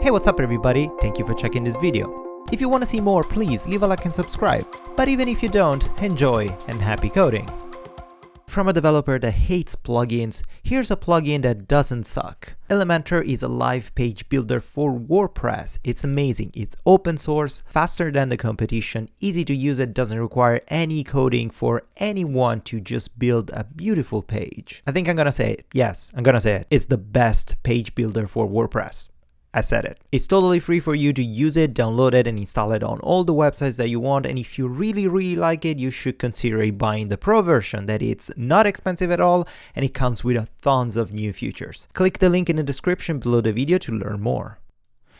Hey, what's up everybody? Thank you for checking this video. If you want to see more, please leave a like and subscribe. But even if you don't, enjoy and happy coding. From a developer that hates plugins, here's a plugin that doesn't suck. Elementor is a live page builder for WordPress. It's amazing. It's open source, faster than the competition, easy to use. It doesn't require any coding for anyone to just build a beautiful page. I think I'm gonna say it. Yes, I'm gonna say it. It's the best page builder for WordPress. I said it. It's totally free for you to use it, download it, and install it on all the websites that you want. And if you really like it, you should consider buying the Pro version. That it's not expensive at all, and it comes with tons of new features. Click the link in the description below the video to learn more.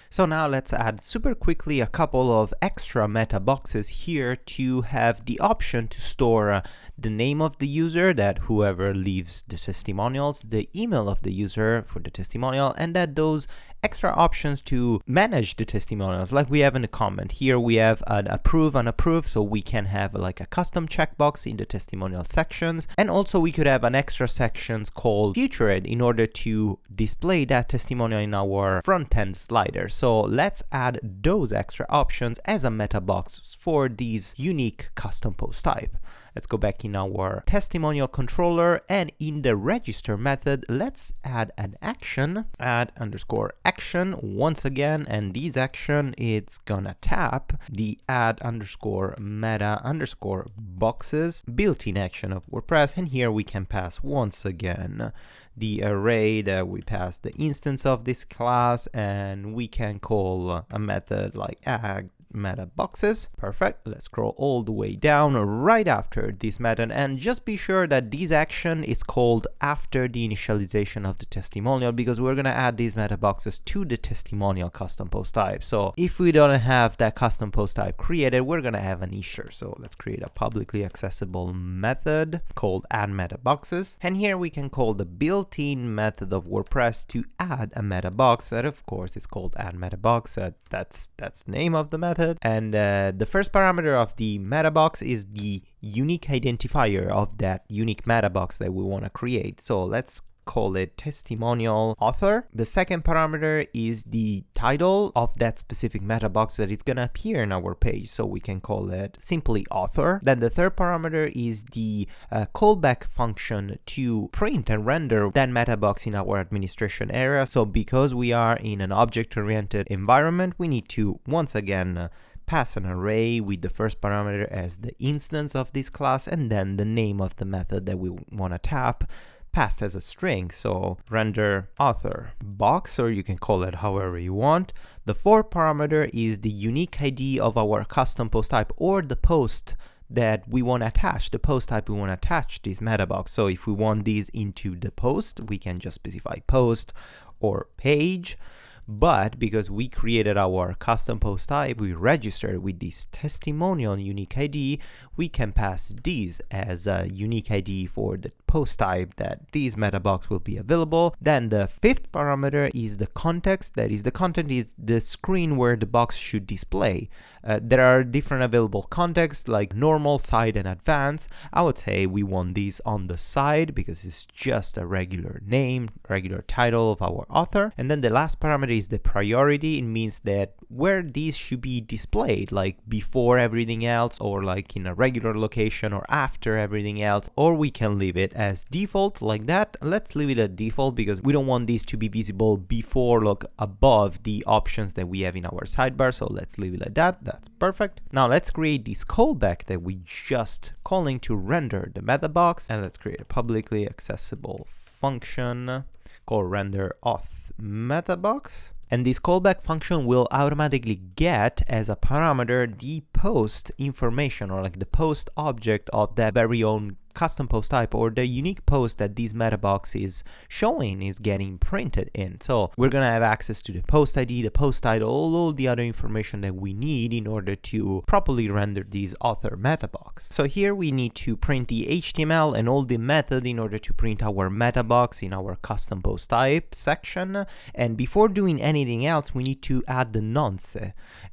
So now let's add super quickly a couple of extra meta boxes here to have the option to store the name of the user, that whoever leaves the testimonials, the email of the user for the testimonial, and that those extra options to manage the testimonials, like we have in the comment. Here we have an approve, unapprove, so we can have like a custom checkbox in the testimonial sections. And also we could have an extra sections called featured in order to display that testimonial in our front-end slider. So let's add those extra options as a meta box for these unique custom post type. Let's go back in our testimonial controller, and in the register method, let's add an action, add underscore action once again, and this action, it's gonna tap the add underscore meta underscore boxes built-in action of WordPress, and here we can pass once again the array that we pass the instance of this class, and we can call a method like add meta boxes. Perfect. Let's scroll all the way down right after this method, and just be sure that this action is called after the initialization of the testimonial, because we're going to add these meta boxes to the testimonial custom post type. So if we don't have that custom post type created, we're going to have an issue. So let's create a publicly accessible method called add meta boxes, and here we can call the built-in method of WordPress to add a meta box, that of course is called add meta box. That's the name of the method. And the first parameter of the meta box is the unique identifier of that unique meta box that we want to create. So let's call it testimonial author. The second parameter is the title of that specific meta box that is going to appear in our page, so we can call it simply author. Then the third parameter is the callback function to print and render that meta box in our administration area. So because we are in an object-oriented environment, we need to once again pass an array with the first parameter as the instance of this class, and then the name of the method that we want to tap passed as a string, so render author box, or you can call it however you want. The fourth parameter is the unique ID of our custom post type, or the post that we want to attach, the post type we want to attach this meta box. So if we want these into the post, we can just specify post or page. But because we created our custom post type, we registered with this testimonial unique ID, we can pass these as a unique ID for the post type that this meta box will be available. Then the fifth parameter is the context, that is the content is the screen where the box should display. There are different available contexts like normal, side, and advanced. I would say we want these on the side because it's just a regular name, regular title of our author. And then the last parameter is the priority. It means that where these should be displayed, like before everything else, or like in a regular location, or after everything else, or we can leave it as default like that. Let's leave it at default because we don't want these to be visible before, look above the options that we have in our sidebar. So let's leave it like that. That's perfect. Now let's create this callback that we just calling to render the meta box, and let's create a publicly accessible function called render auth meta box. And this callback function will automatically get as a parameter the post information, or like the post object of that very own custom post type, or the unique post that this meta box is showing is getting printed in. So we're gonna have access to the post ID, the post title, all the other information that we need in order to properly render this author meta box. So here we need to print the HTML and all the method in order to print our meta box in our custom post type section. And before doing anything else, we need to add the nonce.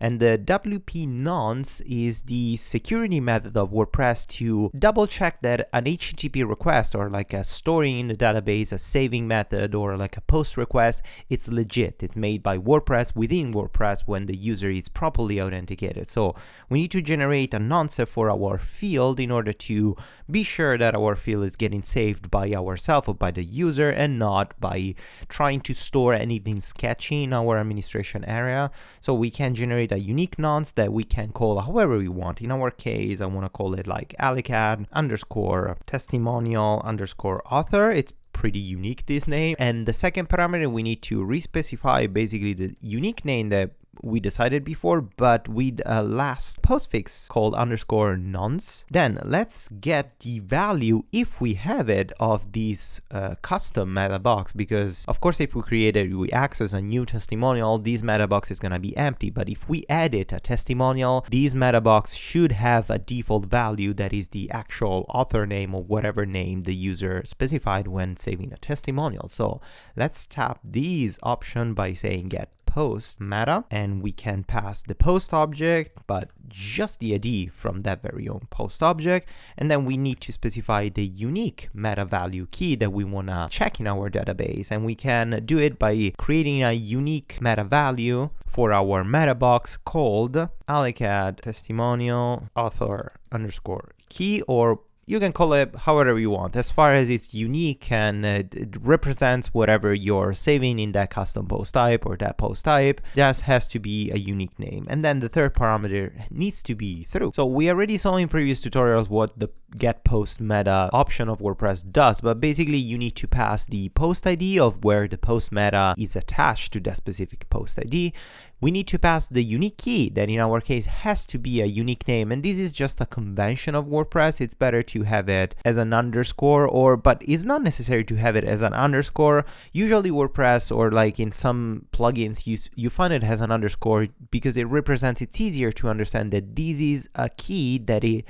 And the WP nonce is the security method of WordPress to double check that an HTTP request or like a storing in the database, a saving method, or like a post request, it's legit. It's made by WordPress within WordPress when the user is properly authenticated. So we need to generate an answer for our field in order to be sure that our field is getting saved by ourselves or by the user and not by trying to store anything sketchy in our administration area. So we can generate a unique nonce that we can call however we want. In our case, I want to call it like alicat underscore testimonial underscore author. It's pretty unique, this name. And the second parameter, we need to respecify basically the unique name that we decided before, but with a last postfix called underscore nonce. Then let's get the value, if we have it, of this custom meta box, because of course if we we access a new testimonial, this meta box is going to be empty. But if we edit a testimonial, this meta box should have a default value that is the actual author name or whatever name the user specified when saving a testimonial. So let's tap this option by saying get post meta, and we can pass the post object, but just the ID from that very own post object. And then we need to specify the unique meta value key that we want to check in our database. And we can do it by creating a unique meta value for our meta box called alicat testimonial author underscore key, or you can call it however you want, as far as it's unique and it represents whatever you're saving in that custom post type or that post type. Just has to be a unique name. And then the third parameter needs to be true. So we already saw in previous tutorials what the get post meta option of WordPress does, but basically you need to pass the post ID of where the post meta is attached to that specific post ID. We need to pass the unique key that in our case has to be a unique name, and this is just a convention of WordPress. It's better to have it as an underscore, but it's not necessary to have it as an underscore. Usually WordPress, or like in some plugins, you find it as an underscore because it represents, it's easier to understand that this is a key that it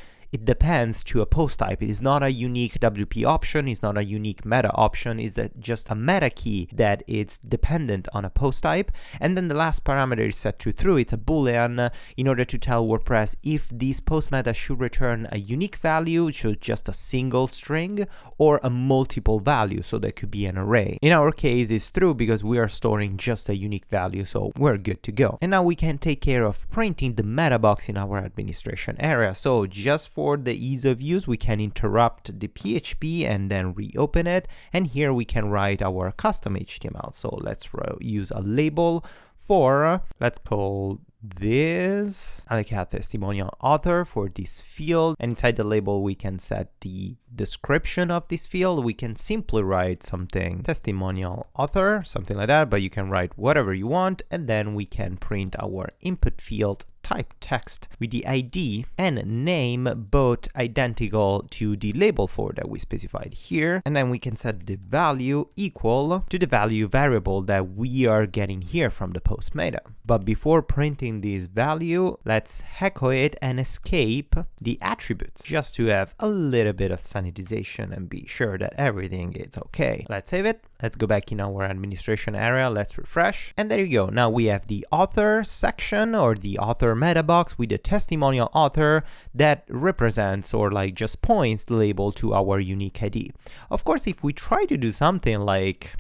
depends to a post type. It is not a unique WP option, it's not a unique meta option, it's just a meta key that it's dependent on a post type. And then the last parameter is set to true. It's a boolean in order to tell WordPress if this post meta should return a unique value, so just a single string, or a multiple value, so that could be an array. In our case, it's true because we are storing just a unique value, so we're good to go. And now we can take care of printing the meta box in our administration area. So just for the ease of use, we can interrupt the PHP and then reopen it, and here we can write our custom HTML. So let's use a label for, let's call this alicat testimonial author for this field, and inside the label we can set the description of this field. We can simply write something testimonial author, something like that, but you can write whatever you want, and then we can print our input field type text with the ID and name both identical to the label for that we specified here. And then we can set the value equal to the value variable that we are getting here from the post meta. But before printing this value, let's echo it and escape the attributes just to have a little bit of sanitization and be sure that everything is okay. Let's save it. Let's go back in our administration area. Let's refresh. And there you go. Now we have the author section, or the author meta box, with the testimonial author that represents or like just points the label to our unique ID. Of course, if we try to do something like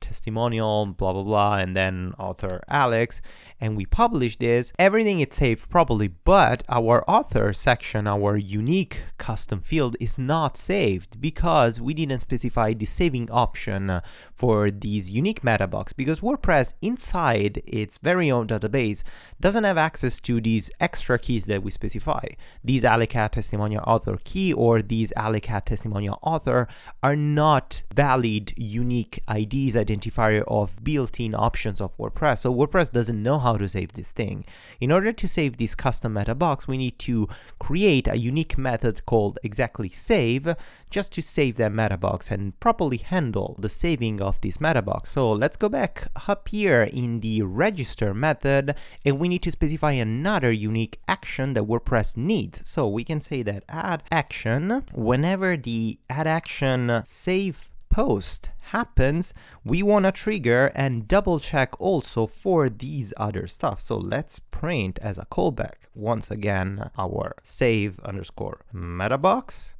testimonial blah blah blah and then author Alex, and we publish this, everything is saved properly, but our author section, our unique custom field, is not saved because we didn't specify the saving option for these unique meta box, because WordPress inside its very own database doesn't have access to these extra keys that we specify. These alicat testimonial author key or these alicat testimonial author are not valid unique IDs, identifier of built-in options of WordPress. So WordPress doesn't know how to save this thing. In order to save this custom meta box, we need to create a unique method called exactly save, just to save that meta box and properly handle the saving of this meta box. So let's go back up here in the register method, and we need to specify another unique action that WordPress needs. So we can say that add action, whenever the add action save post happens, we want to trigger and double check also for these other stuff. So let's print as a callback once again our save underscore meta box,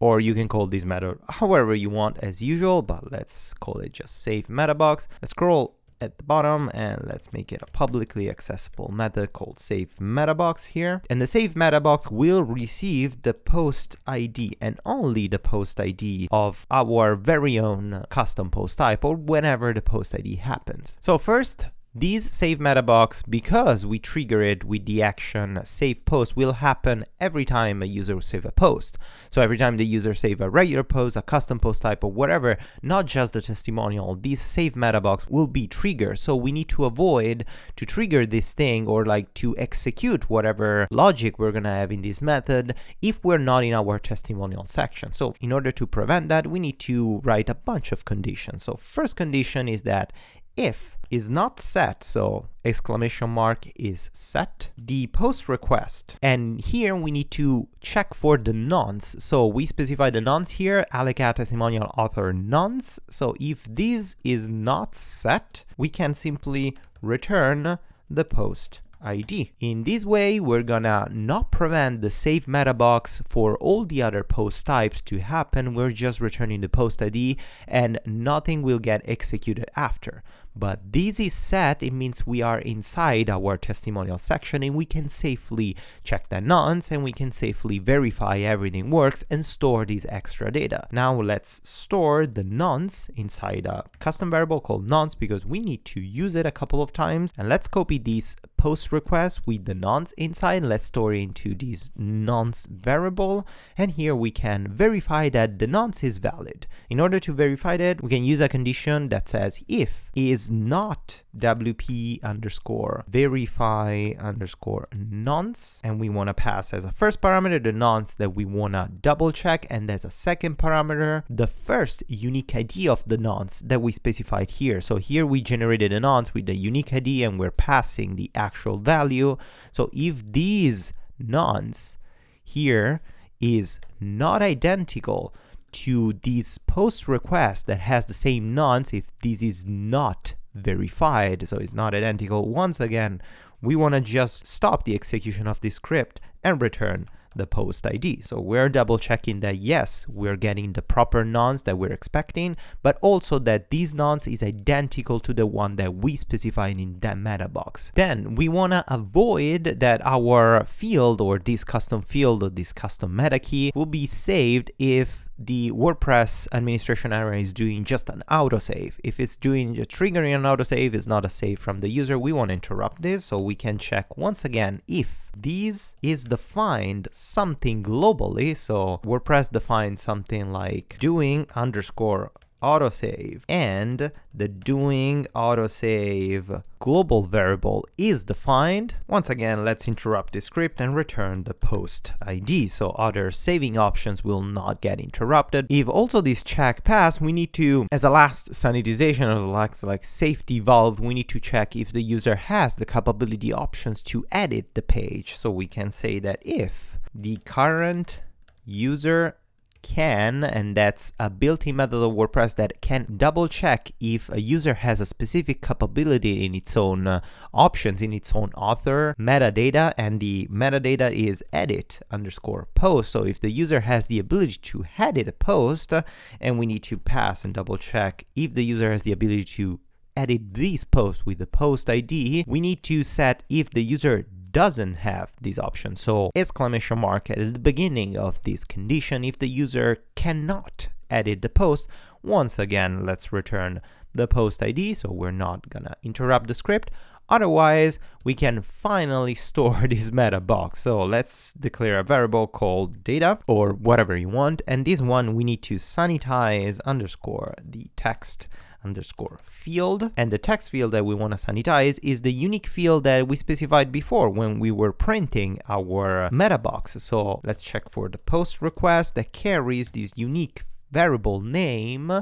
or you can call this method however you want as usual, but let's call it just save meta box. Let's scroll at the bottom and let's make it a publicly accessible method called save meta box here. And the save meta box will receive the post ID and only the post ID of our very own custom post type, or whenever the post ID happens. So first, these save meta box, because we trigger it with the action save post, will happen every time a user will save a post. So every time the user save a regular post, a custom post type, or whatever, not just the testimonial, these save meta box will be triggered. So we need to avoid to trigger this thing, or like to execute whatever logic we're gonna have in this method if we're not in our testimonial section. So in order to prevent that, we need to write a bunch of conditions. So first condition is that if is not set, so exclamation mark is set, the post request, and here we need to check for the nonce. So we specify the nonce here, alicat testimonial author nonce. So if this is not set, we can simply return the post ID. In this way, we're gonna not prevent the save meta box for all the other post types to happen. We're just returning the post ID and nothing will get executed after. But this is set, it means we are inside our testimonial section and we can safely check the nonce and we can safely verify everything works and store this extra data. Now let's store the nonce inside a custom variable called nonce because we need to use it a couple of times. And let's copy this post request with the nonce inside. Let's store it into this nonce variable. And here we can verify that the nonce is valid. In order to verify that, we can use a condition that says if is not wp underscore verify underscore nonce, and we want to pass as a first parameter the nonce that we want to double check, and as a second parameter the first unique ID of the nonce that we specified here. So here we generated a nonce with the unique ID and we're passing the actual value. So if these nonce here is not identical to this post request that has the same nonce, if this is not verified, so it's not identical, once again we want to just stop the execution of this script and return the post ID. So we're double checking that yes, we're getting the proper nonce that we're expecting, but also that this nonce is identical to the one that we specified in that meta box. Then we want to avoid that our field or this custom field or this custom meta key will be saved if the WordPress administration area is doing just an autosave. If it's doing triggering an autosave, is not a save from the user, we want to interrupt this. So we can check once again if this is defined something globally. So WordPress defines something like doing underscore autosave, and the doing autosave global variable is defined. Once again, let's interrupt the script and return the post ID, so other saving options will not get interrupted. If also this check pass, we need to, as a last sanitization, as a last like safety valve, we need to check if the user has the capability options to edit the page. So we can say that if the current user can, and that's a built-in method of WordPress that can double check if a user has a specific capability in its own options, in its own author metadata, and the metadata is edit underscore post. So if the user has the ability to edit a post, and we need to pass and double check if the user has the ability to edit these posts with the post ID, we need to set if the user doesn't have these options. So exclamation mark at the beginning of this condition if the user cannot edit the post. Once again, let's return the post ID, so we're not gonna interrupt the script. Otherwise, we can finally store this meta box. So let's declare a variable called data or whatever you want, and this one we need to sanitize underscore the text underscore field, and the text field that we want to sanitize is the unique field that we specified before when we were printing our meta box. So let's check for the post request that carries this unique variable name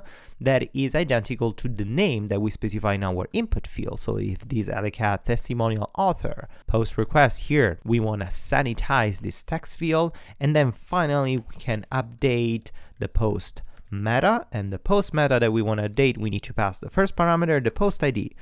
that is identical to the name that we specify in our input field. So if this alicat testimonial author post request here, we want to sanitize this text field, and then finally we can update the post meta, and the post meta that we want to update, we need to pass the first parameter, the post ID.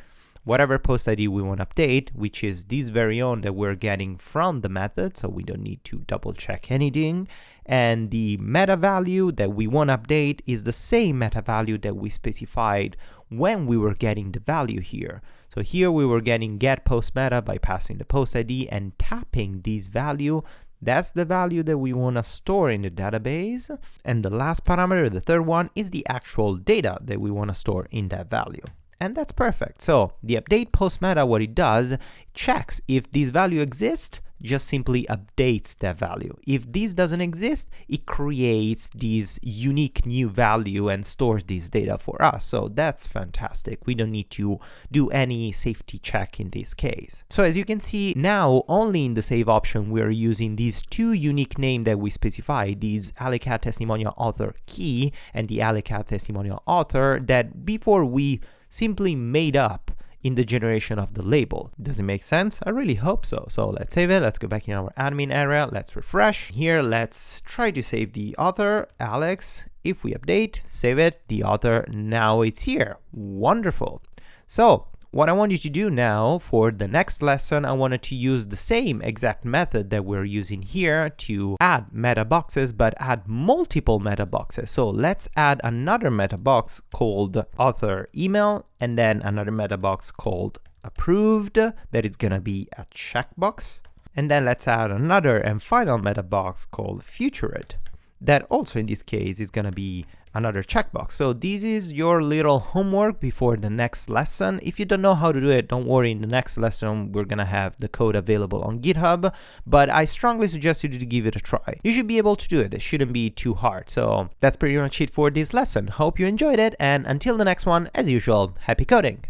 whatever post ID we want to update, which is this very own that we're getting from the method, so we don't need to double check anything. And the meta value that we want to update is the same meta value that we specified when we were getting the value here. So here we were getting get post meta by passing the post ID and tapping this value. That's the value that we want to store in the database. And the last parameter, the third one, is the actual data that we want to store in that value. And that's perfect. So the update post meta, what it does, checks if this value exists, just simply updates that value. If this doesn't exist, it creates this unique new value and stores this data for us. So that's fantastic. We don't need to do any safety check in this case. So as you can see now, only in the save option, we're using these two unique names that we specify, these AliCat testimonial author key and the AliCat testimonial author, that before we simply made up in the generation of the label. Does it make sense? I really hope so. So let's save it. Let's go back in our admin area. Let's refresh. Here, let's try to save the author, Alex. If we update, save it, the author, now it's here. Wonderful. So what I want you to do now for the next lesson, I wanted to use the same exact method that we're using here to add meta boxes, but add multiple meta boxes. So let's add another meta box called author email, and then another meta box called approved, that is gonna be a checkbox. And then let's add another and final meta box called featured, that also in this case is gonna be another checkbox. So this is your little homework before the next lesson. If you don't know how to do it, don't worry, in the next lesson we're gonna have the code available on GitHub, but I strongly suggest you to give it a try. You should be able to do it. It shouldn't be too hard. So that's pretty much it for this lesson. Hope you enjoyed it, and until the next one, as usual, happy coding!